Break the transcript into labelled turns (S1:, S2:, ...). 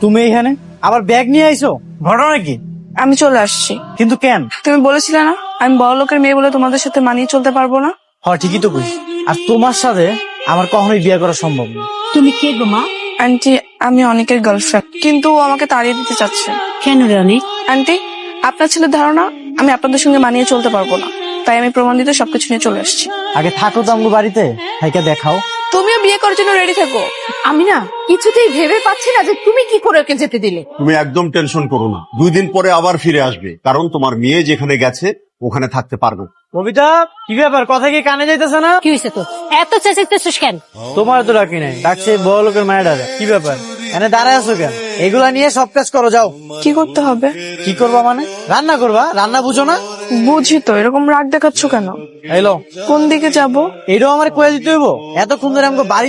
S1: তুমি এখানে আবার ব্যাগ নিয়ে আইছো, ঘটনা কি?
S2: আমি চলে আসছি।
S1: কিন্তু কেন?
S2: তুমি বলেছিলে না আমি বড় লোকের মেয়ে বলে তোমাদের সাথে মানিয়ে চলতে পারবো না?
S1: ঠিকই তো কই। আর তোমার সাথে আমার কখনোই বিয়ে করা সম্ভব না।
S3: তুমি কে গো মা?
S2: আন্টি, আমি অনেকের গার্লফ্রেন্ড, কিন্তু ও আমাকে তাড়িয়ে দিতে চাচ্ছে।
S3: কেন রে অনেক?
S2: আন্টি, আপনার ছেলের ধারণা আমি আপনাদের সঙ্গে মানিয়ে চলতে পারবো না, তাই আমি প্রমাণ দিতে সবকিছু নিয়ে চলে আসছি।
S1: আগে থাকো তো আমগো বাড়িতে, হাইকা দেখাও।
S2: তুমিও বিয়ে করার জন্য রেডি থাকো।
S3: আমি না কিছুতেই ভেবে পাচ্ছি না যে তুমি কি করে ওকে যেতে দিলে।
S4: তুমি একদম টেনশন করো না, 2 দিন পরে আবার ফিরে আসবে, কারণ তোমার মেয়ে যেখানে গেছে ওখানে থাকতে পারবে।
S1: কবিতা, কি ব্যাপার? কথা কি কানে যাইতেছে না?
S3: কি হয়েছে তো এত চেঁচাইতেছিস কেন?
S1: তোমার তো ডাকি নাই, ডাকছে বড় লোকের মায়ের ডাকে। কি ব্যাপার এনে দাঁড়ায় আছো কেন? এগুলা নিয়ে সব কাজ করো, যাও।
S2: কি করতে হবে?
S1: কি করবা মানে? রান্না করবা? রান্না বুঝো না?
S2: বুঝি তো, এরকম রাগ দেখাচ্ছ কেন?
S1: এলো
S2: কোন দিকে যাব?
S1: এটাও আমার কয়ে দিতে হইব? এতক্ষণ ধরে আমাকে বাড়ি